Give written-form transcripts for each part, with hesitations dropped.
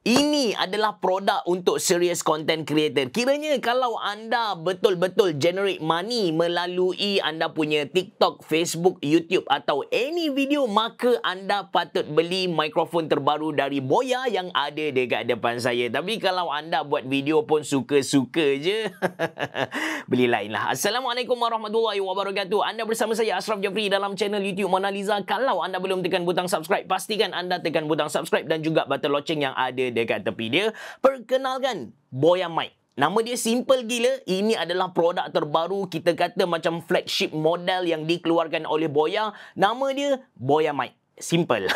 Ini adalah produk untuk serious content creator. Kiranya kalau anda betul-betul generate money melalui anda punya TikTok, Facebook, YouTube atau any video, maka anda patut beli mikrofon terbaru dari Boya yang ada dekat depan saya. Tapi kalau anda buat video pun suka-suka je, beli lain lah. Assalamualaikum warahmatullahi wabarakatuh. Anda bersama saya Ashraf Jafri dalam channel YouTube Mona Lisa. Kalau anda belum tekan butang subscribe, pastikan anda tekan butang subscribe dan juga button loceng yang ada dekat tepi dia. Perkenalkan, Boya Mic. Nama dia simple gila. Ini adalah produk terbaru, kita kata macam flagship model yang dikeluarkan oleh Boya. Nama dia Boya Mic. Simple.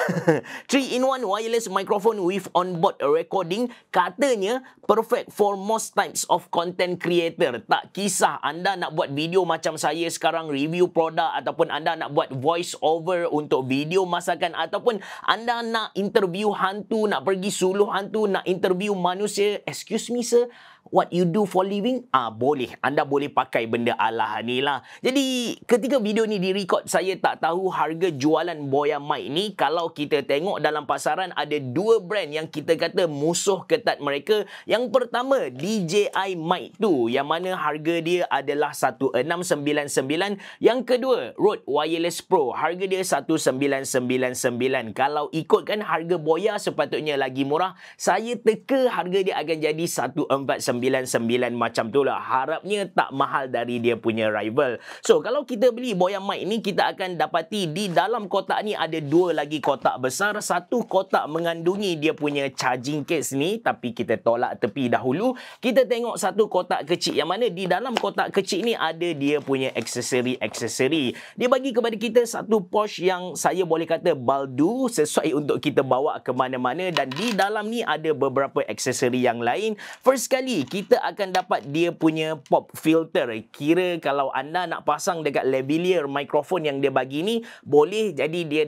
3-in-1 wireless microphone with onboard recording. Katanya perfect for most types of content creator. Tak kisah anda nak buat video macam saya sekarang, review produk, ataupun anda nak buat voice over untuk video masakan, ataupun anda nak interview hantu, nak pergi suluh hantu, nak interview manusia. Excuse me sir, what you do for living? Boleh. Anda boleh pakai benda alah ni lah. Jadi, ketika video ni direkod, saya tak tahu harga jualan Boya Mic ni. Kalau kita tengok dalam pasaran, ada dua brand yang kita kata musuh ketat mereka. Yang pertama, DJI Mic 2, yang mana harga dia adalah 1699. Yang kedua, Rode Wireless Pro, harga dia 1999. Kalau ikutkan harga Boya sepatutnya lagi murah. Saya teka harga dia akan jadi 1499 macam tu lah. Harapnya tak mahal dari dia punya rival. So, kalau kita beli Boya Mic ni, kita akan dapati di dalam kotak ni ada dua lagi kotak besar. Satu kotak mengandungi dia punya charging case ni, tapi kita tolak tepi dahulu. Kita tengok satu kotak kecil, yang mana di dalam kotak kecil ni ada dia punya aksesori-aksesori. Dia bagi kepada kita satu pouch yang saya boleh kata baldu, sesuai untuk kita bawa ke mana-mana, dan di dalam ni ada beberapa aksesori yang lain. First kali, kita akan dapat dia punya pop filter. Kira kalau anda nak pasang dekat lavalier mikrofon yang dia bagi ni, boleh jadi dia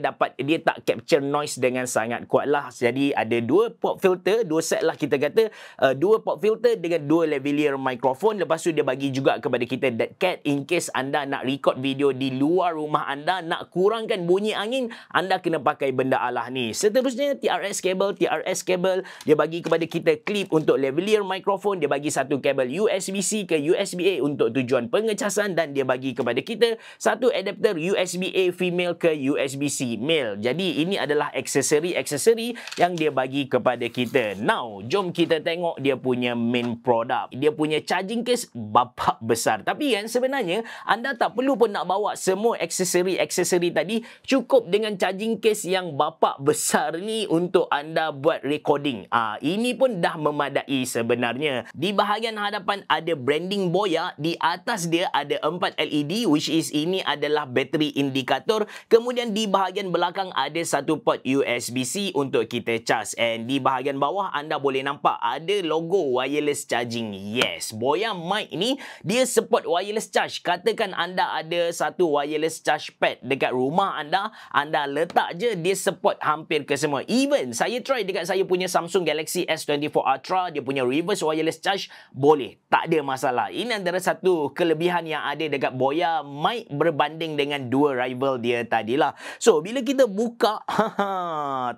tak capture noise dengan sangat kuat lah. Jadi ada dua pop filter, dua set lah kita kata, dua pop filter dengan dua lavalier mikrofon. Lepas tu dia bagi juga kepada kita dead cat, in case anda nak record video di luar rumah anda, nak kurangkan bunyi angin, anda kena pakai benda alah ni. Seterusnya, TRS cable, dia bagi kepada kita clip untuk lavalier mikrofon. Dia bagi satu kabel USB-C ke USB-A untuk tujuan pengecasan, dan dia bagi kepada kita satu adapter USB-A female ke USB-C male. Jadi ini adalah aksesori-aksesori yang dia bagi kepada kita. Now, jom kita tengok dia punya main product. Dia punya charging case bapak besar. Tapi kan sebenarnya anda tak perlu pun nak bawa semua aksesori-aksesori tadi. Cukup dengan charging case yang bapak besar ni untuk anda buat recording. Ini pun dah memadai sebenarnya. Di bahagian hadapan ada branding Boya. Di atas dia ada 4 LED, which is ini adalah battery indikator. Kemudian di bahagian belakang ada satu port USB-C untuk kita charge. And di bahagian bawah anda boleh nampak ada logo wireless charging. Yes, Boya Mic ni dia support wireless charge. Katakan anda ada satu wireless charge pad dekat rumah anda, anda letak je, dia support hampir ke semua. Even saya try dekat saya punya Samsung Galaxy S24 Ultra, dia punya reverse wireless charge boleh, tak ada masalah. Ini antara satu kelebihan yang ada dekat Boya Mic berbanding dengan dua rival dia tadilah. So, bila kita buka,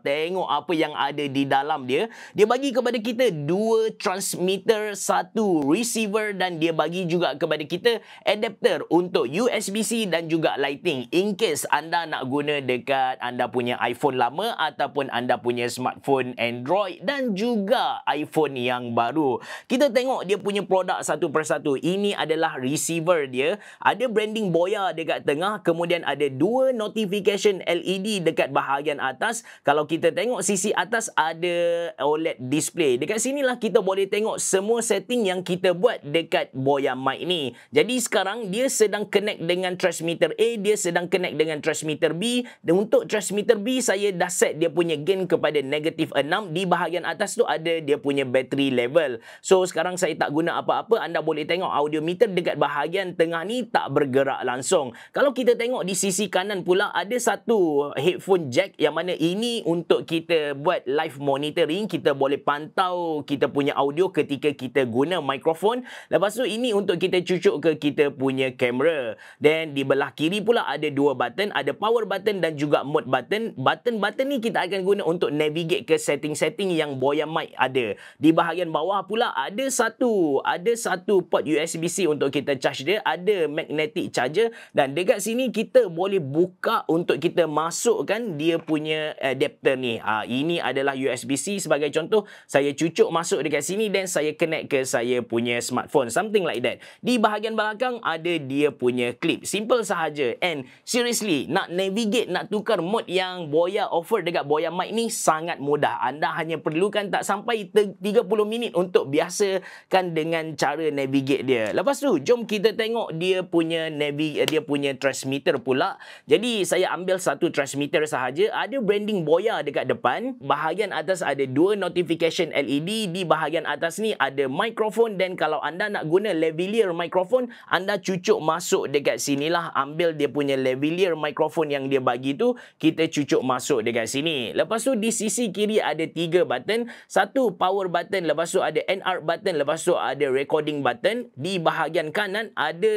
tengok apa yang ada di dalam dia. Dia bagi kepada kita dua transmitter, satu receiver, dan dia bagi juga kepada kita adapter untuk USB-C dan juga lighting. In case anda nak guna dekat anda punya iPhone lama ataupun anda punya smartphone Android dan juga iPhone yang baru. Kita tengok dia punya produk satu persatu. Ini adalah receiver dia. Ada branding Boya dekat tengah. Kemudian ada dua notification LED dekat bahagian atas. Kalau kita tengok sisi atas ada OLED display. Dekat sinilah kita boleh tengok semua setting yang kita buat dekat Boya Mic ni. Jadi sekarang dia sedang connect dengan transmitter A, dia sedang connect dengan transmitter B. Dan untuk transmitter B, saya dah set dia punya gain kepada -6. Di bahagian atas tu ada dia punya battery level. So So sekarang saya tak guna apa-apa. Anda boleh tengok audiometer dekat bahagian tengah ni tak bergerak langsung. Kalau kita tengok di sisi kanan pula, ada satu headphone jack yang mana ini untuk kita buat live monitoring. Kita boleh pantau kita punya audio ketika kita guna mikrofon. Lepas tu ini untuk kita cucuk ke kita punya kamera. Dan di belah kiri pula ada dua button, ada power button dan juga mode button. Button ni kita akan guna untuk navigate ke setting-setting yang Boya Mic ada. Di bahagian bawah pula ada satu port USB-C untuk kita charge dia, ada magnetic charger, dan dekat sini kita boleh buka untuk kita masukkan dia punya adapter ni. Ini adalah USB-C sebagai contoh. Saya cucuk masuk dekat sini dan saya connect ke saya punya smartphone, something like that. Di bahagian belakang ada dia punya clip. Simple sahaja, and seriously nak navigate, nak tukar mode yang Boya offer dekat Boya Mic ni sangat mudah. Anda hanya perlukan tak sampai 30 minit untuk biasakan dengan cara navigate dia. Lepas tu jom kita tengok dia punya transmitter pula. Jadi saya ambil satu transmitter sahaja. Ada branding Boya dekat depan. Bahagian atas ada dua notification LED. Di bahagian atas ni ada mikrofon, dan kalau anda nak guna lavalier mikrofon, anda cucuk masuk dekat sinilah. Ambil dia punya lavalier mikrofon yang dia bagi tu, kita cucuk masuk dekat sini. Lepas tu di sisi kiri ada 3 button. Satu power button, lepas tu ada NR button, lepas tu ada recording button. Di bahagian kanan ada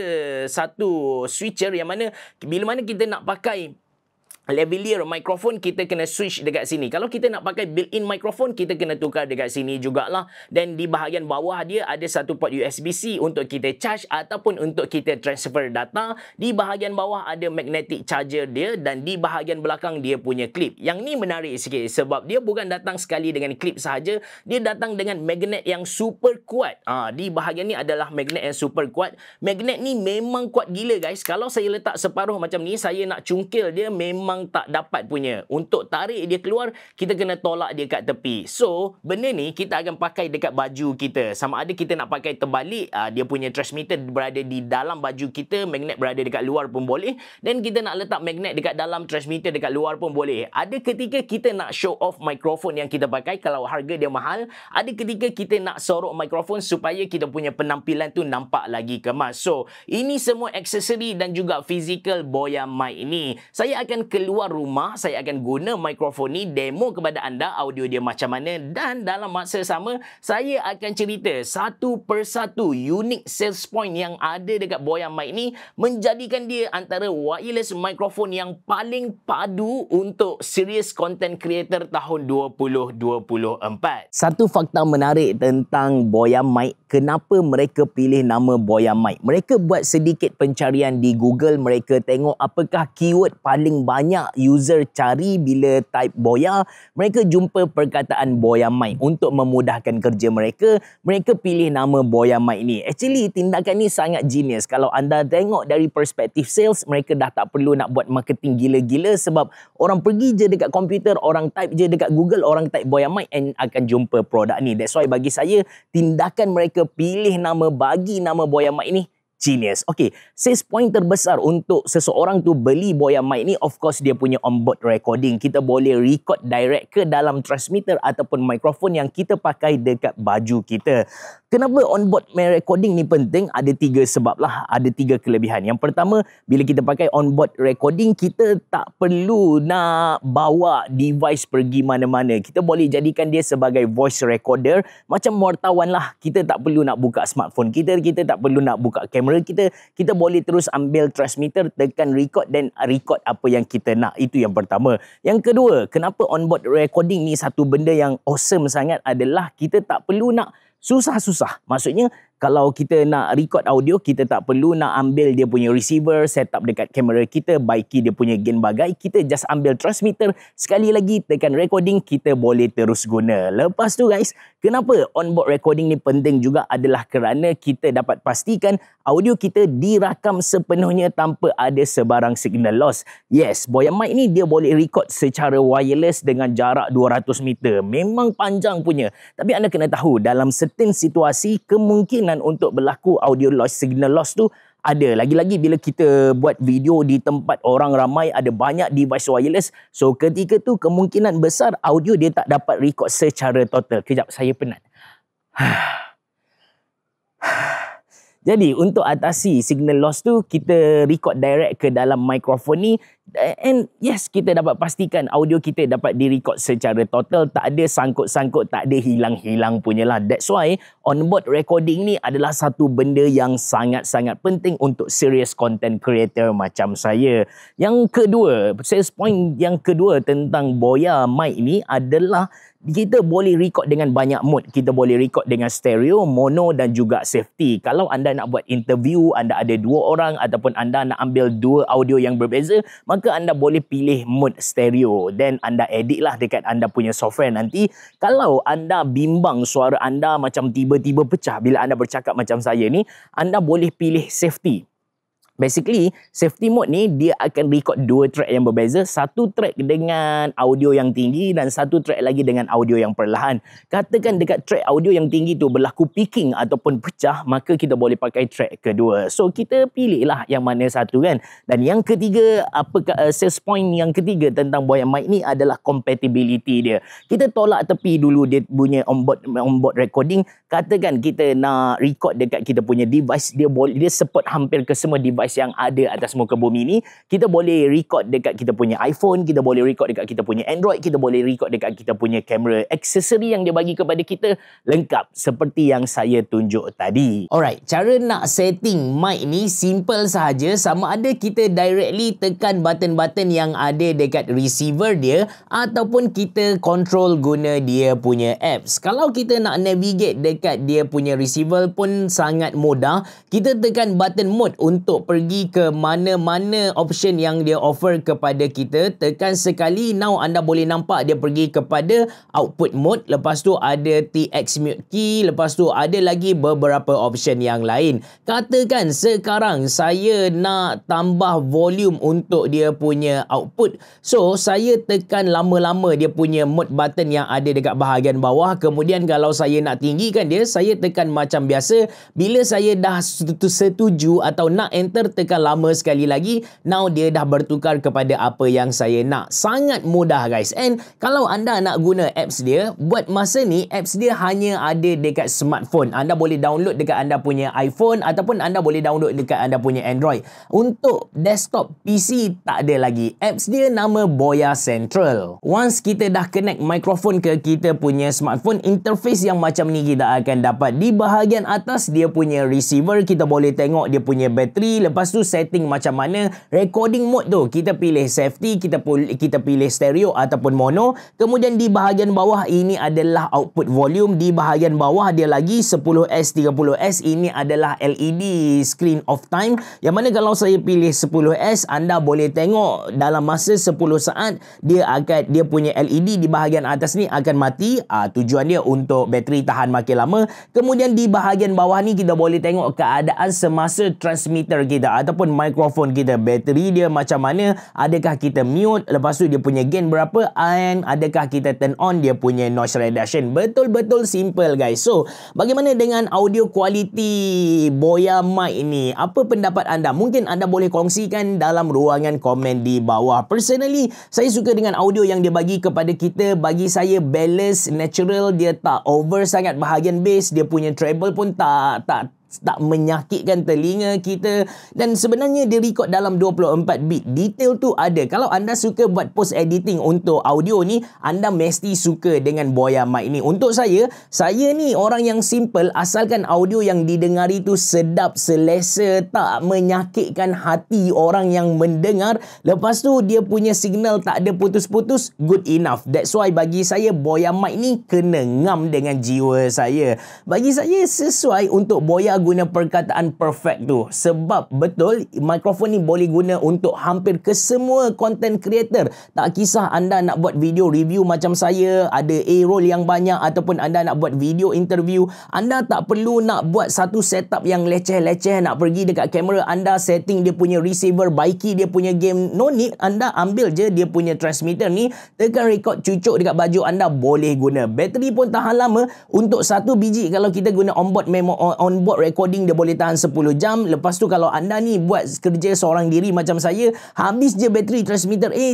satu switcher yang mana bila mana kita nak pakai lavalier mikrofon, kita kena switch dekat sini. Kalau kita nak pakai built-in mikrofon, kita kena tukar dekat sini jugalah. Dan di bahagian bawah dia ada satu port USB-C untuk kita charge ataupun untuk kita transfer data. Di bahagian bawah ada magnetic charger dia, dan di bahagian belakang dia punya clip. Yang ni menarik sikit sebab dia bukan datang sekali dengan clip sahaja, dia datang dengan magnet yang super kuat. Di bahagian ni adalah magnet yang super kuat. Magnet ni memang kuat gila guys. Kalau saya letak separuh macam ni, saya nak cungkil dia memang tak dapat punya. Untuk tarik dia keluar, kita kena tolak dia kat tepi. So, benda ni kita akan pakai dekat baju kita. Sama ada kita nak pakai terbalik, dia punya transmitter berada di dalam baju kita, magnet berada dekat luar pun boleh. Dan kita nak letak magnet dekat dalam, transmitter dekat luar pun boleh. Ada ketika kita nak show off mikrofon yang kita pakai kalau harga dia mahal. Ada ketika kita nak sorok mikrofon supaya kita punya penampilan tu nampak lagi kemas. So, ini semua aksesori dan juga physical Boya Mic ni. Saya akan keluar rumah, saya akan guna mikrofon ni, demo kepada anda audio dia macam mana, dan dalam masa sama saya akan cerita satu persatu unique sales point yang ada dekat Boya Mic ni, menjadikan dia antara wireless mikrofon yang paling padu untuk serious content creator tahun 2024. Satu fakta menarik tentang Boya Mic, kenapa mereka pilih nama Boya Mic. Mereka buat sedikit pencarian di Google, mereka tengok apakah keyword paling banyak user cari bila type Boya. Mereka jumpa perkataan Boya Mic. Untuk memudahkan kerja mereka, mereka pilih nama Boya Mic ni. Actually, tindakan ni sangat genius. Kalau anda tengok dari perspektif sales, mereka dah tak perlu nak buat marketing gila-gila sebab orang pergi je dekat komputer, orang type je dekat Google, orang type Boya Mic and akan jumpa produk ni. That's why bagi saya, tindakan mereka pilih nama, bagi nama Boya Mic ni genius. Okay, sales point terbesar untuk seseorang tu beli Boya Mic ni, of course dia punya onboard recording. Kita boleh record direct ke dalam transmitter ataupun mikrofon yang kita pakai dekat baju kita. Kenapa onboard recording ni penting? Ada 3 sebab lah, ada 3 kelebihan. Yang pertama, bila kita pakai onboard recording, kita tak perlu nak bawa device pergi mana-mana. Kita boleh jadikan dia sebagai voice recorder, macam wartawan lah. Kita tak perlu nak buka smartphone kita tak perlu nak buka kamera kita boleh terus ambil transmitter, tekan record dan record apa yang kita nak. Itu yang pertama. Yang kedua, kenapa onboard recording ni satu benda yang awesome sangat adalah kita tak perlu nak susah-susah. Maksudnya, kalau kita nak record audio, kita tak perlu nak ambil dia punya receiver, set up dekat kamera kita, baiki dia punya gain bagai. Kita just ambil transmitter, sekali lagi tekan recording, kita boleh terus guna. Lepas tu guys, kenapa onboard recording ni penting juga adalah kerana kita dapat pastikan audio kita dirakam sepenuhnya tanpa ada sebarang signal loss. Yes, Boya Mic ni dia boleh record secara wireless dengan jarak 200 meter. Memang panjang punya. Tapi anda kena tahu, dalam certain situasi, kemungkinan untuk berlaku audio loss, signal loss tu ada. Lagi-lagi bila kita buat video di tempat orang ramai, ada banyak device wireless. So ketika tu kemungkinan besar audio dia tak dapat record secara total. Kejap, saya penat. Jadi untuk atasi signal loss tu, kita record direct ke dalam mikrofon ni, and yes, kita dapat pastikan audio kita dapat direcord secara total, tak ada sangkut-sangkut, tak ada hilang-hilang punya lah. That's why onboard recording ni adalah satu benda yang sangat-sangat penting untuk serious content creator macam saya. Yang kedua, sales point yang kedua tentang Boya mic ni adalah kita boleh record dengan banyak mode. Kita boleh record dengan stereo, mono dan juga safety. Kalau anda nak buat interview, anda ada 2 orang ataupun anda nak ambil 2 audio yang berbeza, maka anda boleh pilih mode stereo. Then anda edit lah dekat anda punya software nanti. Kalau anda bimbang suara anda macam tiba-tiba pecah bila anda bercakap macam saya ni, anda boleh pilih safety. Basically, safety mode ni dia akan record 2 track yang berbeza. Satu track dengan audio yang tinggi dan satu track lagi dengan audio yang perlahan. Katakan dekat track audio yang tinggi tu berlaku peaking ataupun pecah, maka kita boleh pakai track kedua. So, kita pilih lah yang mana satu kan. Dan yang ketiga, sales point yang ketiga tentang Boya mic ni adalah compatibility dia. Kita tolak tepi dulu dia punya onboard recording. Katakan kita nak record dekat kita punya device, dia support hampir ke semua device yang ada atas muka bumi ni. Kita boleh record dekat kita punya iPhone, kita boleh record dekat kita punya Android, kita boleh record dekat kita punya kamera. Aksesori yang dia bagi kepada kita lengkap seperti yang saya tunjuk tadi. Alright, cara nak setting mic ni simple sahaja. Sama ada kita directly tekan button-button yang ada dekat receiver dia ataupun kita control guna dia punya apps. Kalau kita nak navigate dekat dia punya receiver pun sangat mudah. Kita tekan button mode untuk pergi ke mana-mana option yang dia offer kepada kita. Tekan sekali, now anda boleh nampak dia pergi kepada output mode. Lepas tu ada TX mute key. Lepas tu ada lagi beberapa option yang lain. Katakan sekarang saya nak tambah volume untuk dia punya output. So, saya tekan lama-lama dia punya mode button yang ada dekat bahagian bawah. Kemudian kalau saya nak tinggikan dia, saya tekan macam biasa. Bila saya dah setuju atau nak enter, tekan lama sekali lagi. Now dia dah bertukar kepada apa yang saya nak. Sangat mudah guys. And kalau anda nak guna apps dia, buat masa ni apps dia hanya ada dekat smartphone. Anda boleh download dekat anda punya iPhone ataupun anda boleh download dekat anda punya Android. Untuk desktop PC tak ada lagi. Apps dia nama Boya Central. Once kita dah connect mikrofon ke kita punya smartphone, interface yang macam ni kita akan dapat. Di bahagian atas dia punya receiver, kita boleh tengok dia punya bateri. Lepas tu setting macam mana. Recording mode tu kita pilih safety, kita pilih stereo ataupun mono. Kemudian di bahagian bawah ini adalah output volume. Di bahagian bawah dia lagi 10S, 30S. Ini adalah LED screen of time. Yang mana kalau saya pilih 10S, anda boleh tengok dalam masa 10 saat dia punya LED di bahagian atas ni akan mati. Tujuan dia untuk bateri tahan makin lama. Kemudian di bahagian bawah ni kita boleh tengok keadaan semasa transmitter kita ataupun mikrofon kita, bateri dia macam mana, adakah kita mute, lepas tu dia punya gain berapa, and adakah kita turn on dia punya noise reduction. Betul-betul simple guys. So, bagaimana dengan audio quality Boya mic ni? Apa pendapat anda? Mungkin anda boleh kongsikan dalam ruangan komen di bawah. Personally, saya suka dengan audio yang dia bagi kepada kita. Bagi saya balance, natural, dia tak over sangat bahagian bass, dia punya treble pun tak menyakitkan telinga kita, dan sebenarnya dia record dalam 24 bit. Detail tu ada. Kalau anda suka buat post editing untuk audio ni, anda mesti suka dengan Boya mic ni. Untuk saya ni orang yang simple, asalkan audio yang didengari tu sedap, selesa, tak menyakitkan hati orang yang mendengar. Lepas tu dia punya signal tak ada putus-putus, good enough. That's why bagi saya Boya mic ni kena ngam dengan jiwa saya. Bagi saya sesuai untuk Boya guna perkataan perfect tu. Sebab betul, mikrofon ni boleh guna untuk hampir ke semua content creator. Tak kisah anda nak buat video review macam saya, ada A-roll yang banyak, ataupun anda nak buat video interview, anda tak perlu nak buat satu setup yang leceh-leceh, nak pergi dekat kamera anda, setting dia punya receiver, baiki dia punya game. No need, anda ambil je dia punya transmitter ni, tekan record, cucuk dekat baju anda, boleh guna. Bateri pun tahan lama. Untuk satu biji kalau kita guna onboard recording dia boleh tahan 10 jam. Lepas tu kalau anda ni buat kerja seorang diri macam saya, habis je bateri transmitter A,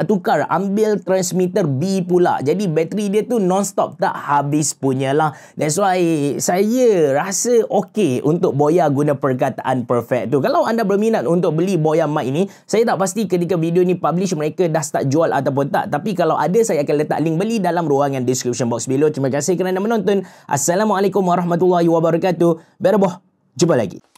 tukar ambil transmitter B pula. Jadi bateri dia tu non-stop, tak habis punya lah. That's why saya rasa okey untuk Boya guna perkataan perfect tu. Kalau anda berminat untuk beli Boya mic ini, saya tak pasti ketika video ni publish mereka dah start jual ataupun tak. Tapi kalau ada, saya akan letak link beli dalam ruangan description box below. Terima kasih kerana menonton. Assalamualaikum warahmatullahi wabarakatuh. Berboh. Jumpa lagi.